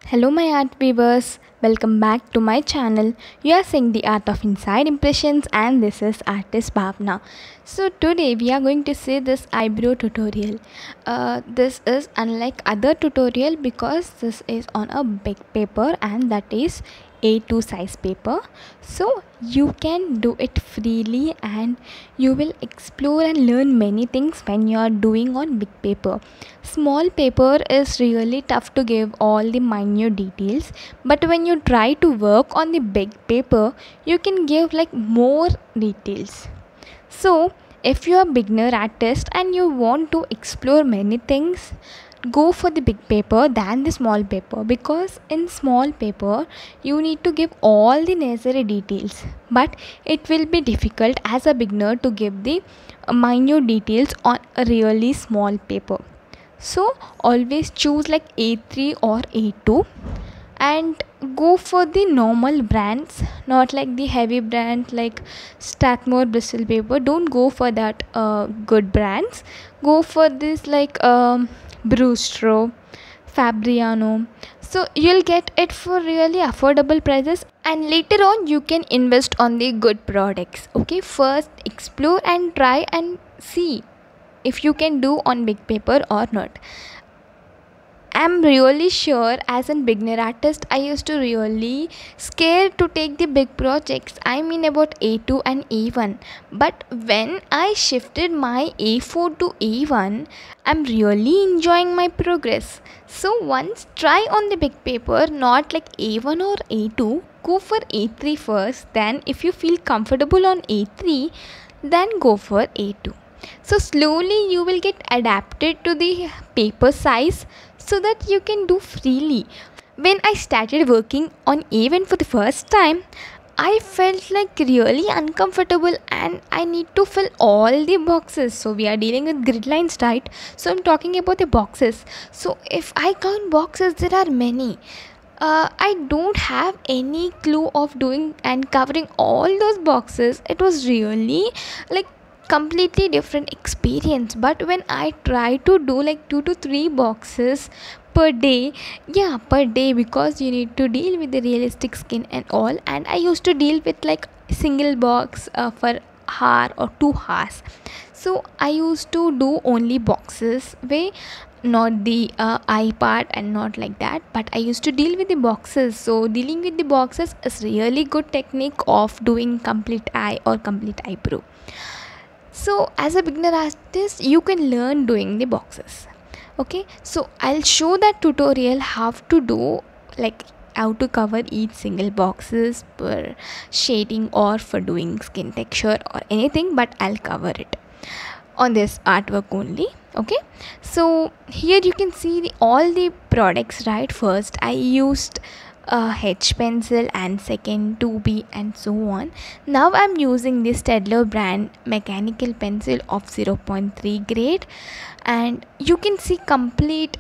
Hello, my art viewers. Welcome back to my channel. You are seeing the art of inside impressions, and this is artist Bhavna. So today we are going to see this eyebrow tutorial. This is unlike other tutorial because this is on a big paper, and that is A2 size paper. So you can do it freely, and you will explore and learn many things when you are doing on big paper. Small paper is really tough to give all the minute details, but when you try to work on the big paper, you can give like more details. So if you are beginner artist and you want to explore many things, go for the big paper than the small paper, because in small paper you need to give all the necessary details, but it will be difficult as a beginner to give the minute details on a really small paper. So always choose like A3 or A2 and go for the normal brands, not like the heavy brands like Strathmore Bristol paper. Don't go for that good brands. Go for this like Brustro, Fabriano. So you'll get it for really affordable prices, and later on you can invest on the good products. Okay, first explore and try and see if you can do on big paper or not. I'm really sure as a beginner artist I used to really scared to take the big projects. I mean about A2 and A1. But when I shifted my A4 to A1, I'm really enjoying my progress. So once try on the big paper, not like A1 or A2, go for A3 first. Then if you feel comfortable on A3, then go for A2. So slowly you will get adapted to the paper size so that you can do freely. When I started working on A1 for the first time, I felt like really uncomfortable and I need to fill all the boxes. So we are dealing with grid lines, right? So I'm talking about the boxes. So if I count boxes, there are many. I don't have any clue of doing and covering all those boxes. It was really like completely different experience. But when I try to do like 2 to 3 boxes per day, yeah, per day, because you need to deal with the realistic skin and all, and I used to deal with like single box for hour or 2 hours. So I used to do only boxes way, not the eye part and not like that, but I used to deal with the boxes. So dealing with the boxes is really good technique of doing complete eye or complete eyebrow. So as a beginner artist you can learn doing the boxes. Okay, so I'll show that tutorial how to do, like how to cover each single boxes per shading or for doing skin texture or anything, but I'll cover it on this artwork only. Okay, so here you can see all the products, right? First I used a H pencil and second 2B and so on. Now I'm using this Staedtler brand mechanical pencil of 0.3 grade, and you can see complete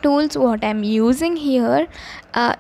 tools what I'm using here.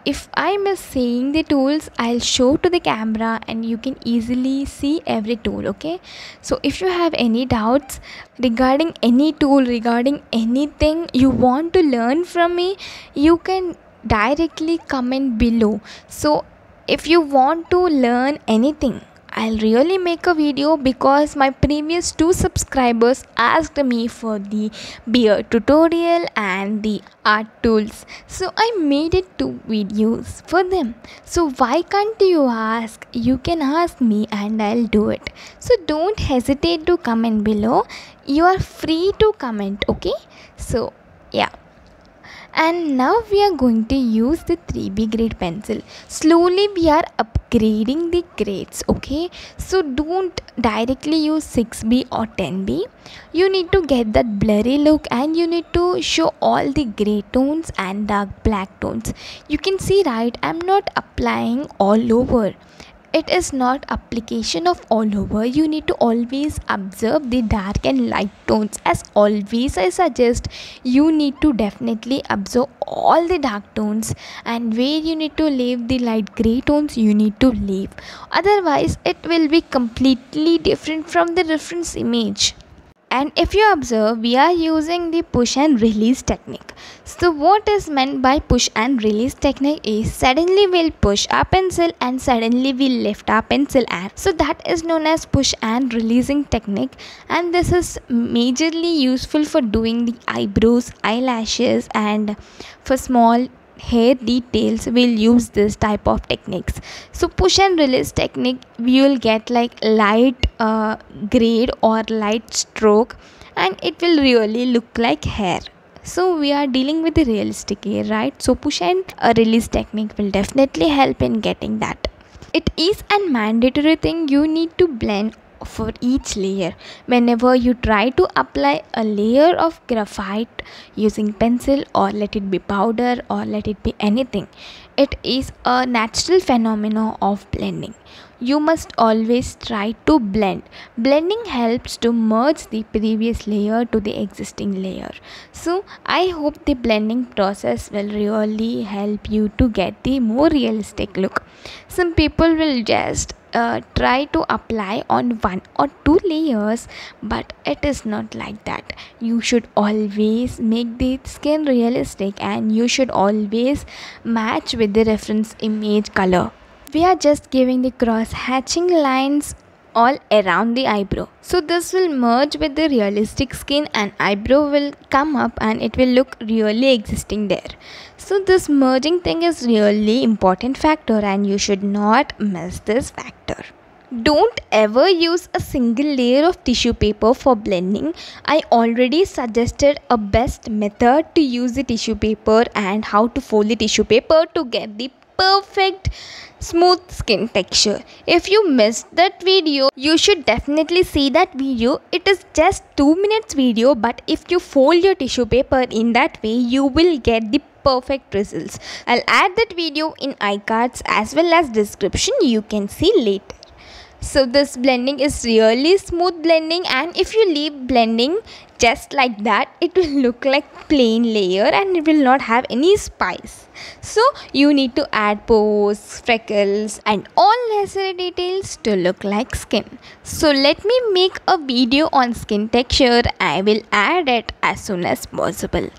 If I miss saying the tools, I'll show to the camera and you can easily see every tool. Okay, so if you have any doubts regarding any tool, regarding anything you want to learn from me, you can directly comment below. So if you want to learn anything, I'll really make a video, because my previous 2 subscribers asked me for the beard tutorial and the art tools. So I made it 2 videos for them. So why can't you ask? You can ask me and I'll do it. So don't hesitate to comment below. You are free to comment, okay? So yeah. And now we are going to use the 3B grade pencil. Slowly we are upgrading the grades. Okay, so don't directly use 6B or 10B. You need to get that blurry look and you need to show all the gray tones and dark black tones. You can see, right, I'm not applying all over. It is not application of all over. You need to always observe the dark and light tones. As always I suggest, you need to definitely observe all the dark tones, and where you need to leave the light gray tones you need to leave, otherwise it will be completely different from the reference image. And if you observe, we are using the push and release technique. So what is meant by push and release technique is suddenly we'll push our pencil and suddenly we'll lift our pencil, and so that is known as push and releasing technique. And this is majorly useful for doing the eyebrows, eyelashes, and for small hair details we'll use this type of techniques. So push and release technique, we will get like light grade or light stroke, and it will really look like hair. So we are dealing with the realistic hair, right? So push and release technique will definitely help in getting that. It is a mandatory thing, you need to blend for each layer. Whenever you try to apply a layer of graphite using pencil, or let it be powder or let it be anything, it is a natural phenomenon of blending. You must always try to blend. Blending helps to merge the previous layer to the existing layer. So I hope the blending process will really help you to get the more realistic look. Some people will just try to apply on 1 or 2 layers, but it is not like that. You should always make the skin realistic, and you should always match with the reference image color. We are just giving the cross hatching lines all around the eyebrow, so this will merge with the realistic skin and eyebrow will come up and it will look really existing there. So this merging thing is really important factor, and you should not miss this factor. Don't ever use a single layer of tissue paper for blending. I already suggested a best method to use the tissue paper and how to fold the tissue paper to get the perfect smooth skin texture. If you missed that video, you should definitely see that video. It is just 2 minutes video, but if you fold your tissue paper in that way, you will get the perfect results. I'll add that video in iCards as well as description, you can see later. So this blending is really smooth blending, and if you leave blending just like that, it will look like plain layer and it will not have any spice. So you need to add pores, freckles, and all necessary details to look like skin. So let me make a video on skin texture. I will add it as soon as possible.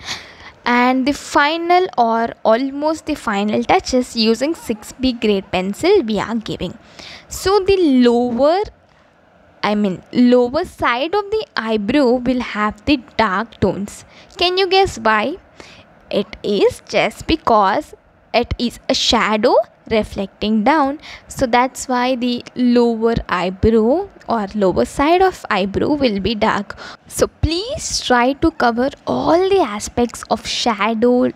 And the final or almost the final touches using 6B grade pencil we are giving. So the lower side of the eyebrow will have the dark tones. Can you guess why? It is just because it is a shadow reflecting down, so that's why the lower eyebrow or lower side of eyebrow will be dark. So please try to cover all the aspects of shadow,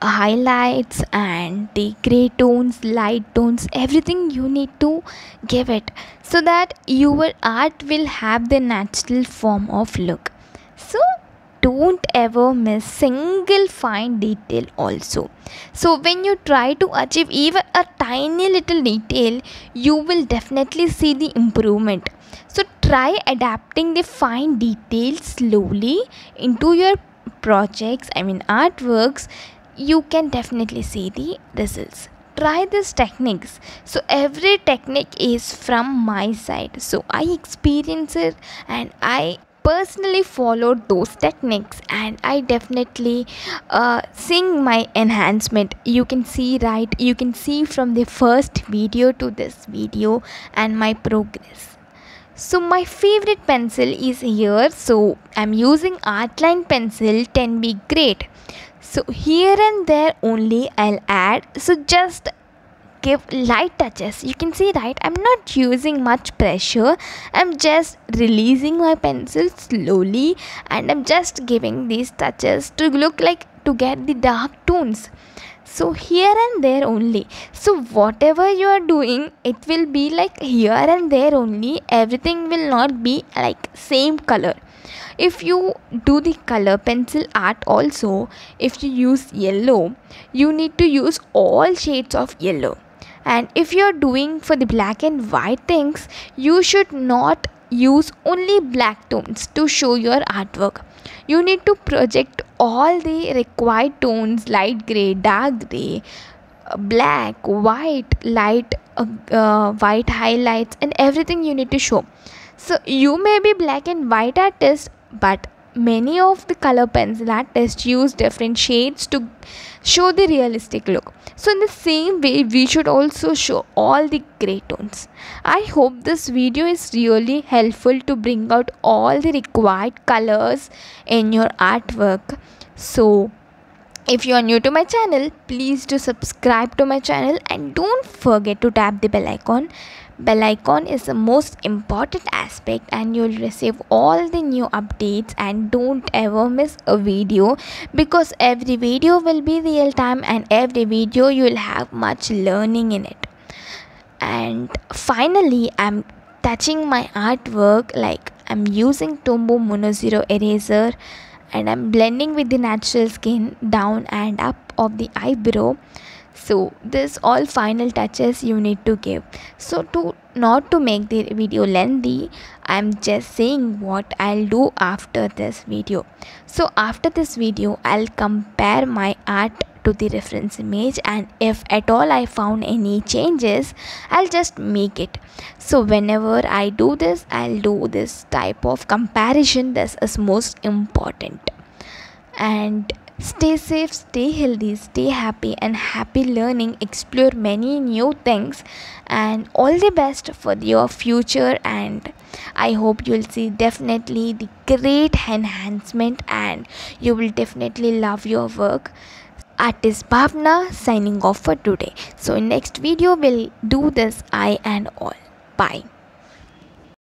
highlights, and the gray tones, light tones, everything you need to give it, so that your art will have the natural form of look. So don't ever miss single fine detail also. So when you try to achieve even a tiny little detail, you will definitely see the improvement. So try adapting the fine details slowly into your projects, artworks. You can definitely see the results. Try these techniques. So every technique is from my side, so I experience it and I personally followed those techniques, and I definitely seeing my enhancement. You can see, right? You can see from the first video to this video and my progress. So my favorite pencil is here. So I'm using Artline pencil 10B grade. So here and there only I'll add. So just give light touches. You can see, right? I'm not using much pressure. I'm just releasing my pencil slowly, and I'm just giving these touches to look like, to get the dark tones. So here and there only. So whatever you are doing, it will be like here and there only. Everything will not be like same color. If you do the color pencil art also, if you use yellow, you need to use all shades of yellow. And if you are doing for the black and white things, you should not use only black tones to show your artwork. You need to project all the required tones: light gray, dark gray, black, white, light white highlights, and everything you need to show. So you may be black and white artist, but many of the color pencil artists use different shades to show the realistic look. So in the same way, we should also show all the gray tones. I hope this video is really helpful to bring out all the required colors in your artwork. So if you are new to my channel, please do subscribe to my channel and don't forget to tap the bell icon. Bell icon is the most important aspect, and you'll receive all the new updates, and don't ever miss a video, because every video will be real time and every video you'll have much learning in it. And finally, I'm touching my artwork, like I'm using Tombow Mono Zero eraser, and I'm blending with the natural skin down and up of the eyebrow. So this all final touches you need to give. So to not to make the video lengthy, I'm just saying what I'll do after this video. So after this video, I'll compare my art to the reference image, and if at all I found any changes, I'll just make it. So whenever I do this, I'll do this type of comparison. This is most important. And stay safe, stay healthy, stay happy, and happy learning. Explore many new things, and all the best for your future. And I hope you'll see definitely the great enhancement, and you will definitely love your work. Artist Bhavna signing off for today. So in next video we'll do this eye and all. Bye.